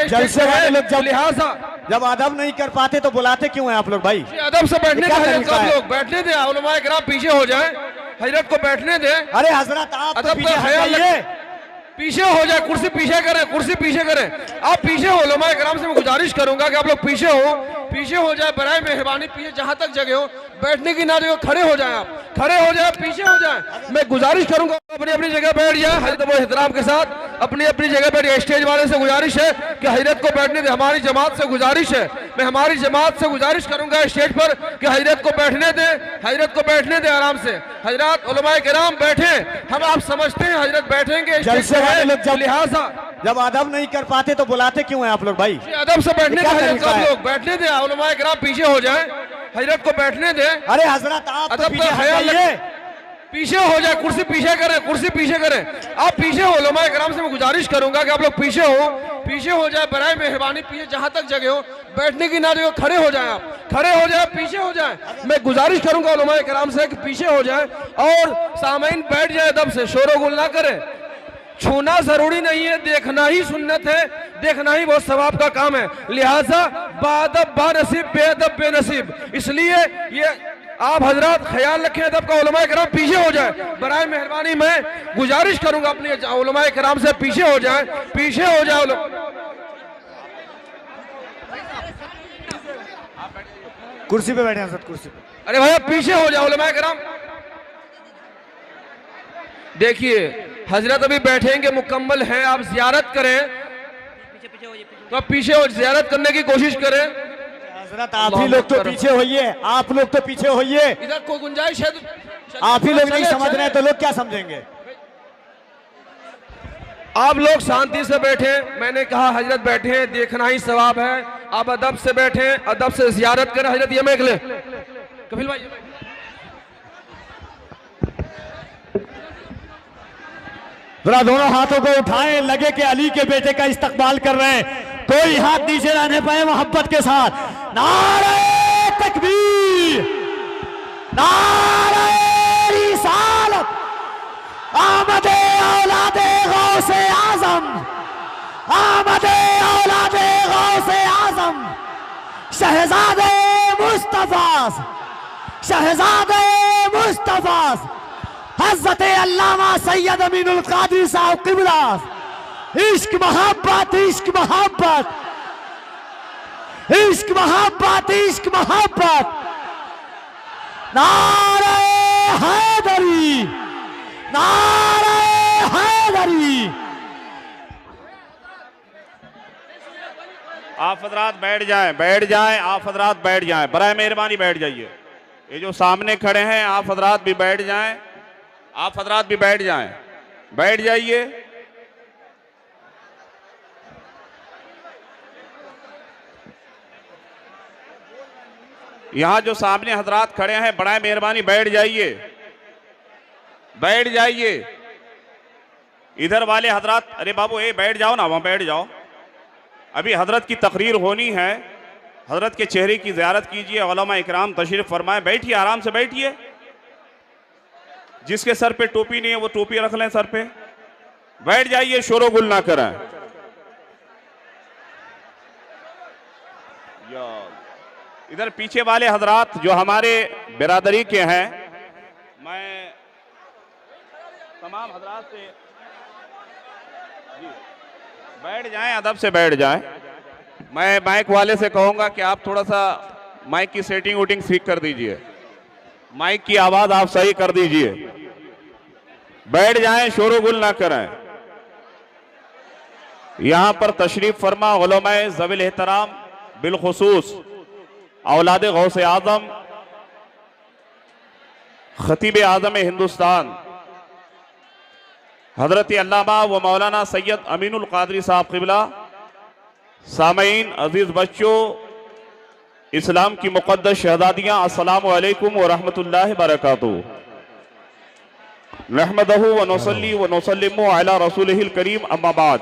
जलसे वाले लोग लिहाजा जब अदब नहीं कर पाते तो बुलाते क्यों हैं आप लोग भाई? अदब से बैठने क्या दे, तरीका है? लोग बैठने दे, उलमाए किराम पीछे हो जाए, हजरत को बैठने दे। अरे हजरत आप तो अदब पीछे का हट ख्याल जाइए। पीछे हो जाए, कुर्सी पीछे करें, कुर्सी पीछे करें, आप पीछे हो। उलमाए किराम से मैं गुजारिश करूंगा कि आप लोग पीछे हो जाए, बराए मेहरबानी पीछे जहां तक जगह हो, बैठने की ना जगह खड़े हो जाए, आप खड़े हो जाए, पीछे हो जाए। मैं गुजारिश करूंगा अपनी अपनी जगह बैठ जाए, हजरत वो एहतराम के साथ अपनी अपनी जगह बैठ जाए। स्टेज वाले से गुजारिश है कि हजरत को बैठने दे, हमारी जमात से गुजारिश है, मैं हमारी जमात से गुजारिश करूंगा स्टेज पर कि हजरत को बैठने दे, हजरत को बैठने दे आराम से। हजरत उलमाए किराम बैठे, हम आप समझते हैं हजरत बैठेंगे, जलसे वाले लोग लिहाजा जब अदब नहीं कर पाते तो बुलाते क्यों हैं आप लोग भाई? अदब से बैठने क्या का तरीका है? लोग बैठने दे, उलमाए किराम पीछे हो जाए, हजरत को बैठने दे। अरे हजरत आप तो अदब पीछे का हट ख्याल जाइए। पीछे हो जाए, कुर्सी पीछे करें, कुर्सी पीछे करें, आप पीछे हो। उलमाए किराम से मैं गुजारिश करूंगा कि आप लोग पीछे हो जाए, बराए मेहरबानी पीछे जहां तक जगह हो, बैठने की ना जगह खड़े हो जाए, आप खड़े हो जाए, पीछे हो जाए। मैं गुजारिश करूंगा उलमाए किराम से कि पीछे हो जाए और सामईन बैठ जाए, अदब से शोर गुल ना करें। छूना जरूरी नहीं है, देखना ही सुन्नत है, देखना ही बहुत सवाब का काम है। लिहाजा बादब बानसीब, बेअदब बेनसीब, इसलिए ये आप हजरत ख्याल रखें अदब का। उलमाए किराम पीछे हो जाए, बराए मेहरबानी मैं गुजारिश करूंगा अपने उलमाए किराम से पीछे हो जाए, पीछे हो जाए। कुर्सी पे बैठे हजरत, कुर्सी पे। अरे भैया पीछे हो जाओ उलमाए किराम। देखिए हजरत अभी बैठेंगे, मुकम्मल हैं, आप जियारत करें तो आप पीछे हो, जियारत करने की कोशिश करें। हजरत आप ही लोग तो पीछे होइए, आप लोग तो पीछे होइए। इधर कोई गुंजाइश है आप ही लोग नहीं समझ रहे हैं तो लोग क्या समझेंगे? आप लोग शांति से बैठे, मैंने कहा हजरत बैठे, देखना ही सवाब है। आप अदब से बैठे, अदब से जियारत करें। हजरत ये मैं कपिल भाई जरा दोनों हाथों को उठाएं, लगे कि अली के बेटे का इस्तकबाल कर रहे हैं। कोई हाथ नीचे रहने पाए मोहब्बत के साथ। नारे तकबीर, नारे रिसालत, आमदे औलादे गौसे आजम, आमदे औलादे गौसे आजम, शहजादे मुस्तफाज, शहजादे मुस्तफाज हज़रत अल्लामा सैयद अमीनुल कादरी साहब क़िबला। इश्क मोहब्बत, इश्क मोहब्बत, इश्क मोहब्बत, इश्क मोहब्बत। नारे हैदरी, नारे हैदरी। आप हजरात बैठ जाएं, बैठ जाएं, आप हजरात बैठ जाएं, बराए मेहरबानी बैठ जाइए। ये जो सामने खड़े हैं आप हजरात भी बैठ जाएं, आप हजरात भी बैठ जाएं, बैठ जाइए। यहां जो सामने हजरात खड़े हैं बड़ा मेहरबानी बैठ जाइए, बैठ जाइए। इधर वाले हजरात, अरे बाबू ए बैठ जाओ ना, वहां बैठ जाओ। अभी हजरत की तकरीर होनी है, हजरत के चेहरे की ज़ियारत कीजिए। उलमा इकराम तशरीफ फरमाए, बैठिए, आराम से बैठिए। जिसके सर पे टोपी नहीं है वो टोपी रख लें सर पे, बैठ जाइए, शोरो गुल ना करें। इधर पीछे वाले हजरात जो हमारे बिरादरी के हैं, मैं तमाम हजरात से जी बैठ जाएं, अदब से बैठ जाएं। मैं माइक वाले से कहूंगा कि आप थोड़ा सा माइक की सेटिंग वोटिंग ठीक कर दीजिए, माइक की आवाज आप सही कर दीजिए। बैठ जाएं, शोरो गुल ना करें। यहां पर तशरीफ फरमा उलमाए ज़विल एहतराम, बिलखुसूस औलादे गौसे आजम, खतीब आजम हिंदुस्तान हजरत अल्लामा व मौलाना सैयद अमीनुल कादरी साहब क़िबला। सामईन, अजीज बच्चों, इस्लाम की मुक़द्दस शहज़ादियाँ, अस्सलामु अलैकुम व रहमतुल्लाहि व बरकातुहू। नहमदहू व नुसल्ली व नुसल्लिमु अला रसूलिहिल करीम, अम्मा बाद।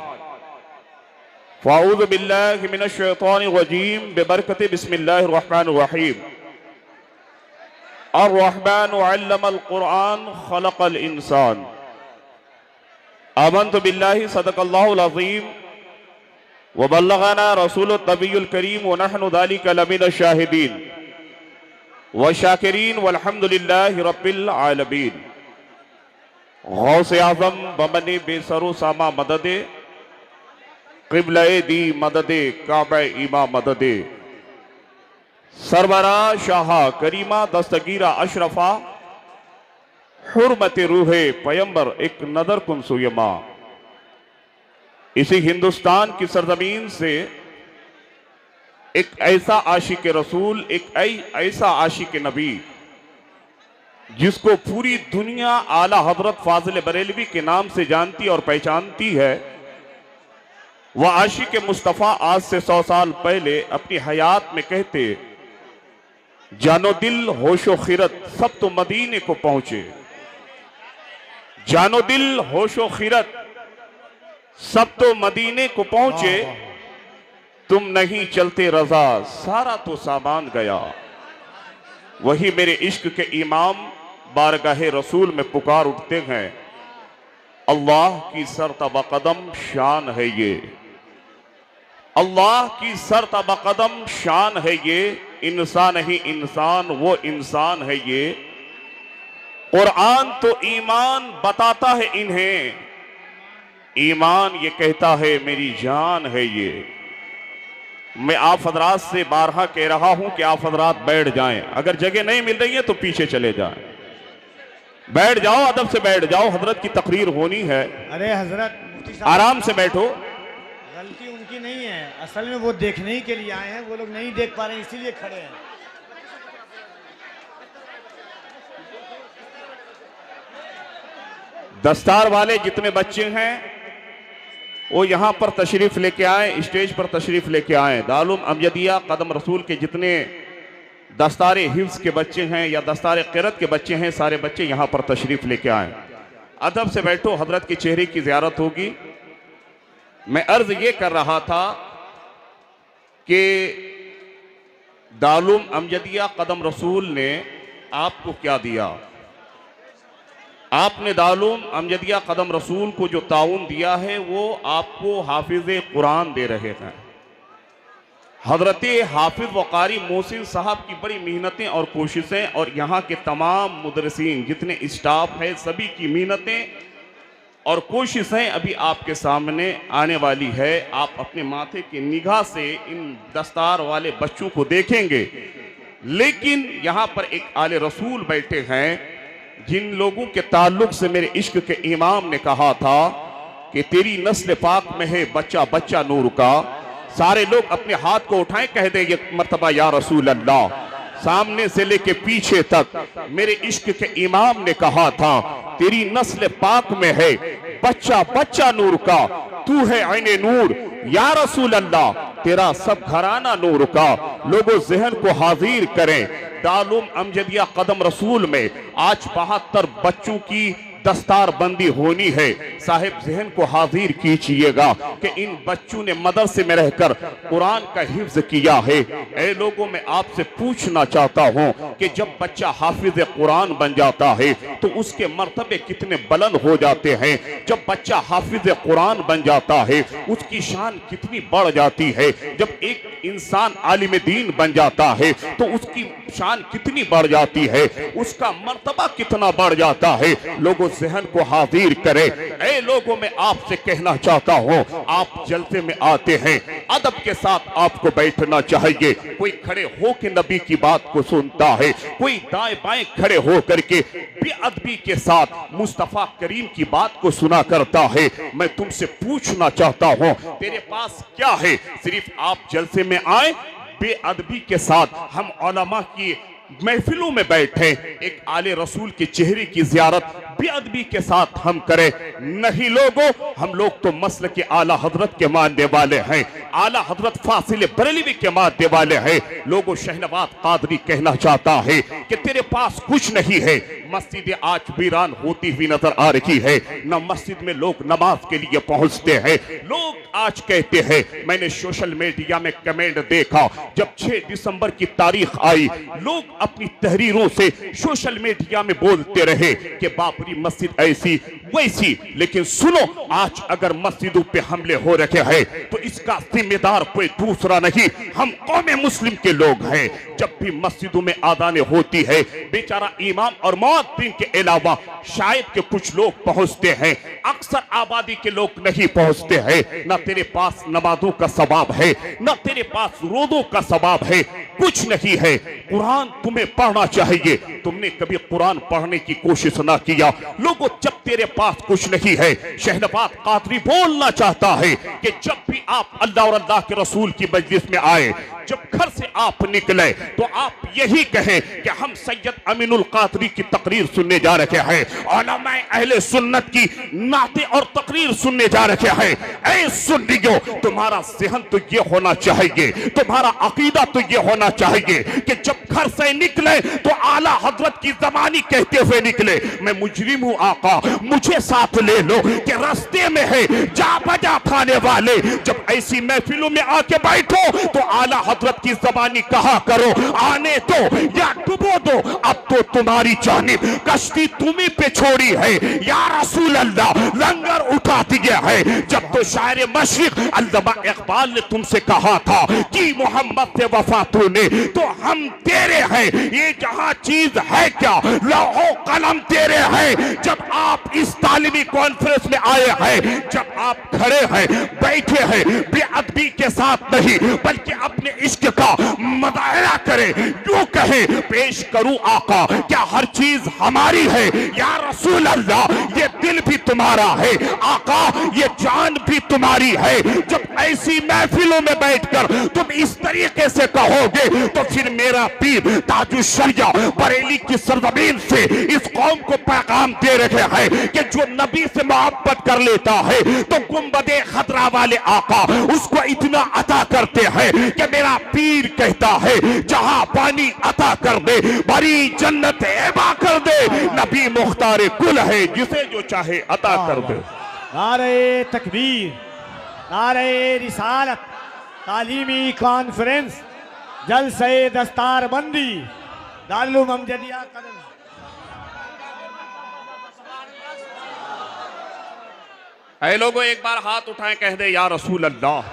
फ़अऊज़ु बिल्लाहि मिनश शैतानिर रजीम, बिबरकति बिस्मिल्लाहिर रहमानिर रहीम। अर्रहमानु अल्लमल क़ुरआन खलक़ल इंसान। आमन्तु बिल्लाहि सदक़ल्लाहुल अज़ीम वबल्लगना रसूल नबीयुल करीम व नहनु ज़ालिका लमिन शाहिदीन व शाकिरीन वल्हम्दुलिल्लाहि रब्बिल आलमीन। गौसे आज़म बमने बेसरो सामा मददे क़िबले दी मददे काबे इमा मददे सरवरा शाहा करीमा दस्तगीरा अशरफा हुर्मत रूहे पैगंबर एक नदर कुन सुयमा। इसी हिंदुस्तान की सरजमीन से एक ऐसा आशिक रसूल, एक ऐसा आशिक नबी जिसको पूरी दुनिया आला हजरत फाजिल बरेलवी के नाम से जानती और पहचानती है, वह आशिक मुस्तफ़ा आज से 100 साल पहले अपनी हयात में कहते, जानो दिल होशो खिरत सब तो मदीने को पहुंचे। जानो दिल होशो खिरत सब तो मदीने को पहुंचे, तुम नहीं चलते रजा सारा तो सामान गया। वही मेरे इश्क के इमाम बारगाहे रसूल में पुकार उठते हैं, अल्लाह की सरतबा कदम शान है ये, अल्लाह की सरतबा कदम शान है ये, इंसान ही इंसान वो इंसान है ये। कुरान तो ईमान बताता है इन्हें, ईमान ये कहता है मेरी जान है ये। मैं आप हजरात से बारहा कह रहा हूं कि आप हजरात बैठ जाएं, अगर जगह नहीं मिल रही है तो पीछे चले जाएं, बैठ जाओ, अदब से बैठ जाओ, हजरत की तकरीर होनी है। अरे हजरत मुफ्ती साहब आराम से बैठो। गलती उनकी नहीं है, असल में वो देखने ही के लिए आए हैं, वो लोग नहीं देख पा रहे हैं इसीलिए खड़े हैं। दस्तार वाले जितने बच्चे हैं वो यहां पर तशरीफ लेके आए, स्टेज पर तशरीफ लेके आए। दारुल अमजदिया कदम रसूल के जितने दस्तारे हिफ्ज़ के बच्चे हैं या दस्तारे क़िरत के बच्चे हैं, सारे बच्चे यहां पर तशरीफ लेके आए। अदब से बैठो, हजरत के चेहरे की ज़ियारत होगी। मैं अर्ज ये कर रहा था कि दारुल अमजदिया कदम रसूल ने आपको क्या दिया। आपने दारुल अमजदिया कदम रसूल को जो ताउन दिया है वो आपको हाफिज कुरान दे रहे हैं। हजरत हाफिज वकारी मोहसिन साहब की बड़ी मेहनतें और कोशिशें और यहाँ के तमाम मुदरसीन जितने स्टाफ है सभी की मेहनतें और कोशिशें अभी आपके सामने आने वाली है। आप अपने माथे की निगाह से इन दस्तार वाले बच्चों को देखेंगे, लेकिन यहाँ पर एक आले रसूल बैठे हैं जिन लोगों के ताल्लुक से मेरे इश्क के इमाम ने कहा था कि तेरी नस्ल पाक में है बच्चा बच्चा नूर का। सारे लोग अपने हाथ को उठाएं, कह दे ये मर्तबा या रसूल अल्लाह। सामने से लेके पीछे तक मेरे इश्क के इमाम ने कहा था तेरी नस्ल पाक में है बच्चा बच्चा नूर का, तू है ऐने नूर या रसूल अल्लाह, तेरा सब घराना नूर का। लोगों जहन को हाजिर करें, दारुल अमजदिया कदम रसूल में आज 72 बच्चों की दस्तार बंदी होनी है। साहिब जहन को हाजिर कीजिएगा कि इन बच्चों ने मदरसे में रहकर कुरान का हिफ्ज किया है। ऐ लोगों, मैं आपसे पूछना चाहता हूं कि जब बच्चा हाफिज कुरान बन जाता है तो उसके मर्तबे कितने बुलंद हो जाते हैं। जब बच्चा हाफिज कुरान बन जाता है उसकी शान कितनी बढ़ जाती है। जब एक इंसान आलिम दीन बन जाता है तो उसकी शान कितनी बढ़ जाती है, उसका मर्तबा कितना बढ़ जाता है। लोगों जहन को हाजिर करें। ऐ लोगों, मैं आपसे कहना चाहता हूं, आप जलसे में आते हैं, अदब के साथ आपको बैठना चाहिए। कोई खड़े होकर नबी की बात को सुनता है, कोई दाएं बाएं खड़े हो करके बेअदबी के साथ मुस्तफा करीम की बात को सुना करता है। मैं तुमसे पूछना चाहता हूं, तेरे पास क्या है? सिर्फ आप जलसे में आए, बेअदबी के साथ हम उलमा की महफिलों में बैठे, एक आले रसूल के चेहरे की जियारत बेअदबी के साथ हम करें? नहीं लोगों, हम लोग तो मसल के आला हजरत के मानने वाले हैं, आला हजरत फासिल बरेलवी के मानने वाले हैं। लोगों, शहनवाज कादरी कहना चाहता है कि तेरे पास कुछ नहीं है। मस्जिद आज वीरान होती हुई नजर आ रही है, न मस्जिद में लोग नमाज के लिए पहुंचते हैं। लोग आज कहते हैं, मैंने सोशल मीडिया में कमेंट देखा, जब 6 दिसंबर की तारीख आई लोग अपनी तहरीरों से सोशल मीडिया में बोलते रहे कि बाबरी मस्जिद ऐसी वैसी, लेकिन सुनो, आज अगर मस्जिदों पे हमले हो रखे हैं तो इसका जिम्मेदार कोई दूसरा नहीं, हम कौम मुस्लिम के लोग हैं। जब भी मस्जिदों में आदाने होती है, बेचारा इमाम और मुअज्जिन के अलावा शायद के कुछ लोग पहुंचते हैं, अक्सर आबादी के लोग नहीं पहुंचते हैं। ना तेरे पास नमाजों का सवाब है, ना तेरे पास रोज़ों का सवाब है, कुछ नहीं है। कुरान तुम्हें पढ़ना चाहिए, तुमने कभी कुरान पढ़ने की कोशिश ना किया। लोगों, जब तेरे पास कुछ नहीं है, शहनवाज कादरी बोलना चाहता है कि जब भी आप अल्लाह और अल्लाह के रसूल की मजलिस में आए, जब घर से आप निकले तो आप यही कहें कि हम सैयद अमीनुल कादरी की तकरीर सुनने जा रहे हैं, उलमाए अहले सुन्नत की नाते और तकरीर सुनने जा रहे हैं। ऐ सुन्नियों, तुम्हारा ज़हन तो ये होना चाहिए, तुम्हारा अकीदा तो ये होना चाहिए कि जब घर से निकले तो आला हजरत की ज़बानी कहते हुए निकले, मैं मुजरिम हूं आका, मुझे साथ ले लो, कि रास्ते में है जा बजा खाने वाले। जब ऐसी महफिलों में आके बैठो तो आला हजरत की ज़बानी कहा करो, आने दो या डुबो दो, अब तो तुम्हारी जानिब कश्ती तुम्ही पे छोड़ी है या रसूल अल्लाह, लंगर उठा दिया है। जब तो शायर मशरिक अल्लामा इकबाल ने तुमसे कहा था कि मोहम्मद से वफा तूने, तो हम तेरे हैं, ये जहां चीज है क्या, लौहो कलम तेरे हैं। जब आप इस तालीमी कॉन्फ्रेंस में आए हैं, जब आप खड़े हैं, बैठे हैं, बेअदबी के साथ नहीं बल्कि अपने इश्क का मुजाहरा करें, यूं कहे, पेश करूं आका, क्या हर चीज हमारी है या रसूल अल्लाह, ये दिल भी तुम्हारा है आका, ये जान भी तुम्हारी है। जब ऐसी महफिलों में बैठकर तुम इस तरीके से कहोगे तो फिर मेरा पीर ताजुश्शरिया बरेली की सरजमीन से इस कौम को पैगाम दे रहे हैं कि जो नबी से मोहब्बत कर लेता है तो गुंबदे खतरा वाले आका उसको इतना अता करते हैं कि मेरा पीर कहता है जहां पानी अता कर दे, बड़ी जन्नत एबा कर दे, नबी मुख्तार कुल है, जिसे जो चाहे अता कर दे। नारे तकबीर, नारे रिसालत, तालीमी कॉन्फ्रेंस, जलसे दस्तार बंदी, दारुल अमजदिया कदम। ऐ लोगों, एक बार हाथ उठाएं, कह दे या रसूल अल्लाह।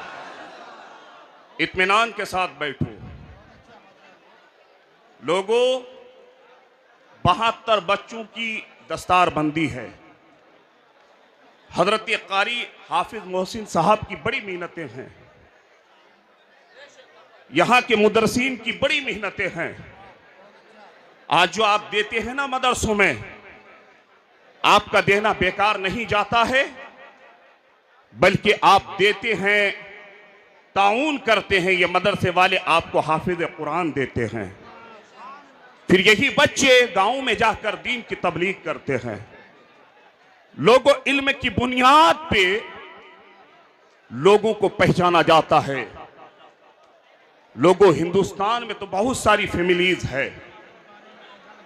इत्मीनान के साथ बैठो लोगों। 72 बच्चों की दस्तारबंदी है। हजरत कारी हाफिज मोहसिन साहब की बड़ी मेहनतें हैं, यहां के मुदरसीन की बड़ी मेहनतें हैं। आज जो आप देते हैं ना मदरसों में, आपका देना बेकार नहीं जाता है, बल्कि आप देते हैं, ताउन करते हैं। ये मदरसे वाले आपको हाफिज कुरान देते हैं, फिर यही बच्चे गांव में जाकर दीन की तबलीग करते हैं। लोगों, इल्म की बुनियाद पे लोगों को पहचाना जाता है। लोगों, हिंदुस्तान में तो बहुत सारी फैमिलीज है,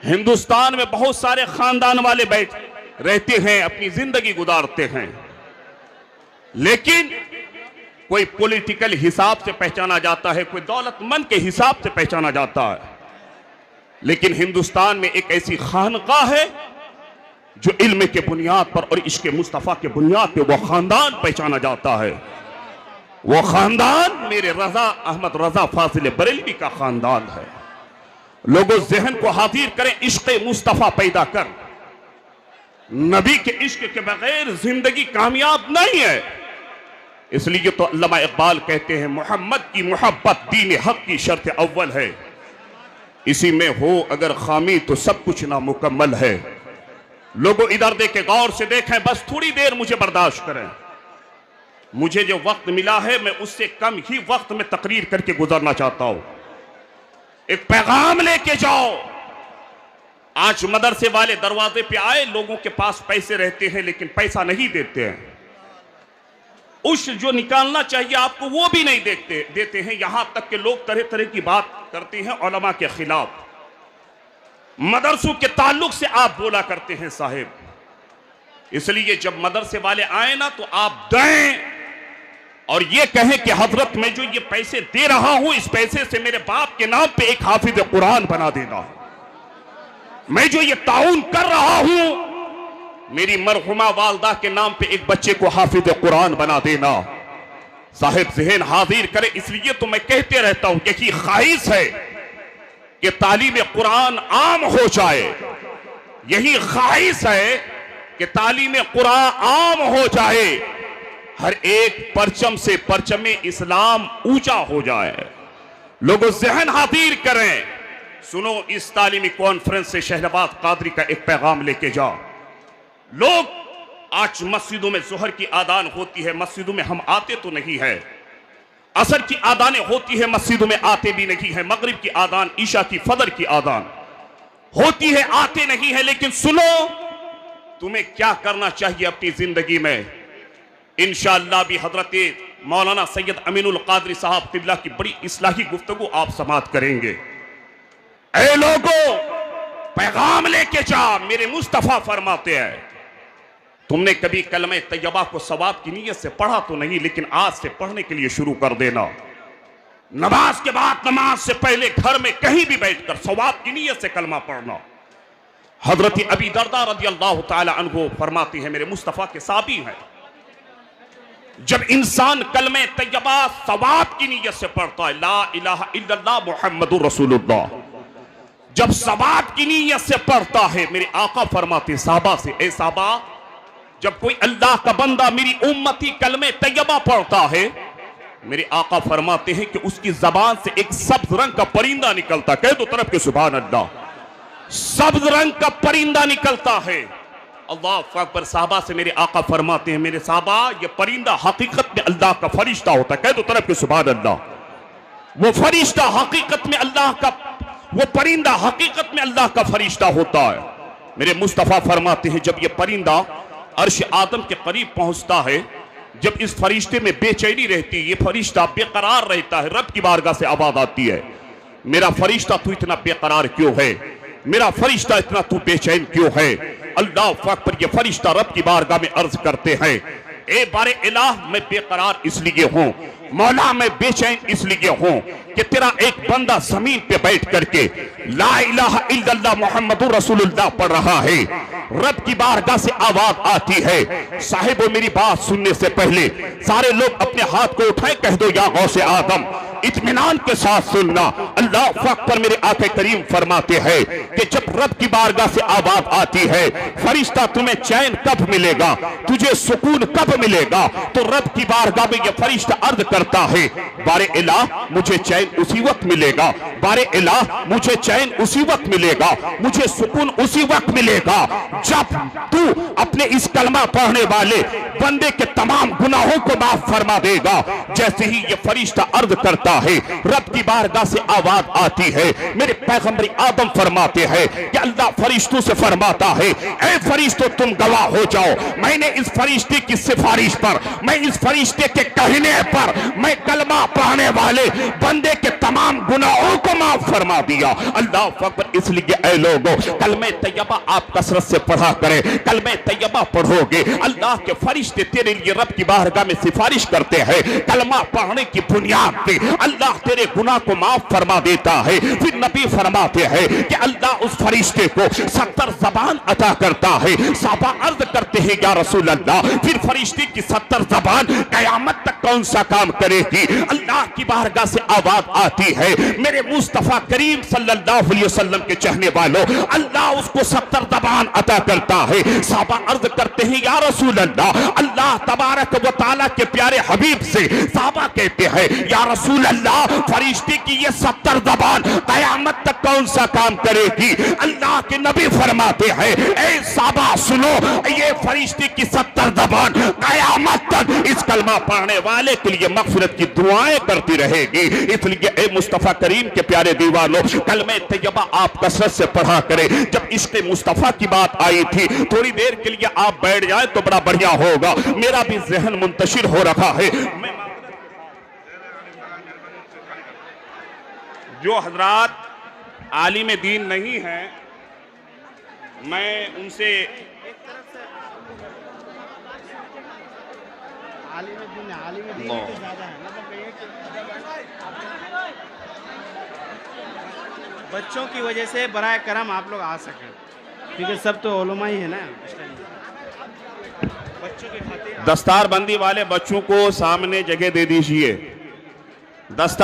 हिंदुस्तान में बहुत सारे खानदान वाले बैठ रहते हैं, अपनी जिंदगी गुजारते हैं, लेकिन कोई पॉलिटिकल हिसाब से पहचाना जाता है, कोई दौलतमंद के हिसाब से पहचाना जाता है। लेकिन हिंदुस्तान में एक ऐसी खानकाह है जो इल्म के बुनियाद पर और इश्क मुस्तफ़ा के बुनियाद पे वो खानदान पहचाना जाता है। वो खानदान मेरे रजा अहमद रजा फाजिल बरेलवी का खानदान है। लोगों, ज़हन को हाजिर करें, इश्क मुस्तफ़ा पैदा कर। नबी के इश्क के बगैर जिंदगी कामयाब नहीं है। इसलिए तो अल्लामा इकबाल कहते हैं, मोहम्मद की मोहब्बत दीन हक की शर्त अव्वल है, इसी में हो अगर खामी तो सब कुछ नामुकम्मल है। लोगों, इधर देखें, गौर से देखें, बस थोड़ी देर मुझे बर्दाश्त करें। मुझे जो वक्त मिला है मैं उससे कम ही वक्त में तकरीर करके गुजरना चाहता हूं। एक पैगाम लेके जाओ। आज मदरसे वाले दरवाजे पे आए, लोगों के पास पैसे रहते हैं लेकिन पैसा नहीं देते हैं। उस जो निकालना चाहिए आपको वो भी नहीं देते हैं। यहां तक कि लोग तरह तरह की बात करते हैं उलमा के खिलाफ। मदरसों के ताल्लुक से आप बोला करते हैं साहिब। इसलिए जब मदरसे वाले आए ना तो आप दें, और ये कहें कि हजरत मैं जो ये पैसे दे रहा हूं, इस पैसे से मेरे बाप के नाम पे एक हाफिज कुरान बना देना। मैं जो ये ताउन कर रहा हूं, मेरी मरहुमा वालदा के नाम पे एक बच्चे को हाफिज कुरान बना देना। साहिब ज़हन हाजिर करे, इसलिए तो मैं कहते रहता हूं यही ख्वाहिश है कि तालीम कुरान आम हो जाए। यही ख्वाहिश है कि तालीम कुरान आम हो जाए, हर एक परचम से परचम इस्लाम ऊंचा हो जाए। लोगों ज़हन हाजिर करें, सुनो इस तालीमी कॉन्फ्रेंस से शहरबाज कादरी का एक पैगाम लेके जाओ। लोग आज मस्जिदों में जोहर की आदान होती है, मस्जिदों में हम आते तो नहीं है। असर की आदानें होती है, मस्जिदों में आते भी नहीं है। मगरिब की आदान, ईशा की, फजर की आदान होती है, आते नहीं है। लेकिन सुनो, तुम्हें क्या करना चाहिए अपनी जिंदगी में। इंशाअल्लाह भी हजरत मौलाना सैयद अमीनुल कादरी साहब किबला की बड़ी इस्लाही गुफ्तगू आप समाअत करेंगे। ऐ लोगों, पैगाम लेके जा। मेरे मुस्तफा फरमाते हैं, तुमने कभी कलमे तैयबा को सवाब की नीयत से पढ़ा तो नहीं, लेकिन आज से पढ़ने के लिए शुरू कर देना। नमाज के बाद, नमाज से पहले घर में कहीं भी बैठकर सवाब की नीयत से कलमा पढ़ना। हजरत अबी दरदा रज़ी अल्लाह ताला अन्हु फरमाती है, मेरे मुस्तफा के साबी है, जब इंसान कलमे तैयबा सवाब की नीयत से पढ़ता है, ला इलाहा इल्लल्लाह मुहम्मदुर रसूलुल्लाह, जब सवाब की नीयत से पढ़ता है, मेरे आका फरमाते साहबा से, ए साहबा, जब कोई अल्लाह का बंदा मेरी उम्मती कलमे तैयबा पढ़ता है, मेरे आका फरमाते हैं कि उसकी जबान से एक सब्ज रंग का परिंदा निकलता। कह दो तरफ के सुभान अल्लाह, सब्ज रंग का परिंदा निकलता है। अल्लाह अकबर। साहबा से मेरे आका फरमाते हैं, मेरे साहबा, ये परिंदा हकीकत में अल्लाह का फरिश्ता होता है। कह दो तरफ के सुभान अल्लाह। वो फरिश्ता हकीकत में अल्लाह का, वो परिंदा हकीकत में अल्लाह का फरिश्ता होता है। मेरे मुस्तफा फरमाते हैं, जब ये परिंदा अर्श आदम के करीब पहुंचता है, जब इस फरिश्ते में बेचैनी रहती है, ये फरिश्ता बेकरार रहता है, रब की बारगाह से आवाज आती है, मेरा फरिश्ता तू इतना बेकरार क्यों है, मेरा फरिश्ता इतना तू बेचैन क्यों है। अल्लाह अकबर। ये फरिश्ता रब की बारगाह में अर्ज करते हैं, ए बारे इलाह, मैं बेकरार इसलिए हूं, मौला मैं बेचैन इसलिए हूं कि तेरा एक बंदा जमीन पे बैठ करके ला इलाहा इल्लल्लाह मुहम्मदुर रसूलुल्लाह पढ़ रहा है, रब की बारगाह से आवाज आती है। साहिबो, मेरी बात सुनने से पहले सारे लोग अपने हाथ को उठाए, कह दो या गौसे आदम, इत्मीनान के साथ सुनना। अल्लाह अकबर। मेरे आका करीम फरमाते हैं कि जब रब की बारगाह से आवाज आती है, फरिश्ता तुम्हें चैन कब मिलेगा, तुझे सुकून कब मिलेगा, तो रब की बारगाह में यह फरिश्ता अर्ज करता है, बारे इलाह, मुझे चैन उसी वक्त मिलेगा, बारे इलाह, मुझे चैन उसी वक्त मिलेगा, मुझे सुकून उसी वक्त मिलेगा जब तू अपने इस कलमा पढ़ने वाले बंदे के तमाम गुनाहों को माफ फरमा देगा। जैसे ही ये फरिश्ता अर्ज करता है, रब की बारगाह से आवाज आती है। मेरे पैगंबर आदम फरमाते हैं कि अल्लाह फरिश्तों से फरमाता है, ऐ फरिश्तों तुम गवाह हो जाओ, मैंने इस फरिश्ते की सिफारिश पर, मैं इस फरिश्ते के कहने पर, मैं कलमा पढ़ने वाले बंदे के तमाम गुनाहों को माफ फरमा दिया। अल्लाह अकबर। इसलिए ऐ लोगों, कलमे तैयबा आप कसरत से पढ़ा करें। कलमे तैयबा पढ़ोगे, अल्लाह के फरिश्ते तेरे लिए रब की बारगाह में सिफारिश करते हैं। कलमा पढ़ने की बुनियाद पे अल्लाह तेरे गुनाह को माफ फरमा देता है। फिर नबी फरमाते हैं कि अल्लाह उस फरिश्ते को 70 जबान अता करता है। साहबा अर्ज करते हैं, या रसूल अल्लाह, फिर फरिश्ते की 70 जबान कयामत तक कौन सा काम करेगी। अल्लाह की बारगाह से आवाज आती है, मेरे मुस्तफा करीम सल्लल्लाहु अलैहि वसल्लम के चाहने वालों, अल्लाह उसको 70 जबान अता करता है। साहबा अर्ज करते हैं, या रसूल अल्लाह, अल्लाह तबारक व तआला के प्यारे हबीब से साहबा कहते हैं, या रसूल अल्लाह, फरिश्ते की ये 70 जबान कयामत तक कौन सा काम करेगी। अल्लाह के नबी फरमाते हैं, ए साहबा सुनो, ये फरिश्ते की 70 जबान कयामत तक इस कलमा पढ़ने वाले के लिए मगफिरत की दुआएं करती रहेगी। इसलिए ए मुस्तफा करीम के प्यारे दीवानों, कलमे तैयबा आप कसरत से पढ़ा करें। जब इश्क़ मुस्तफा की बात आई थी, थोड़ी देर के लिए आप बैठ जाए तो बड़ा बढ़िया होगा, मेरा भी जहन मुंतशिर हो रहा है। जो हजरात आलिम दीन नहीं है, मैं उनसे बच्चों की वजह से बराए करम आप लोग आ सकें, क्योंकि सब तो उलमा ही है ना। बच्चों के खातिर दस्तार बंदी वाले बच्चों को सामने जगह दे दीजिए। दस्तार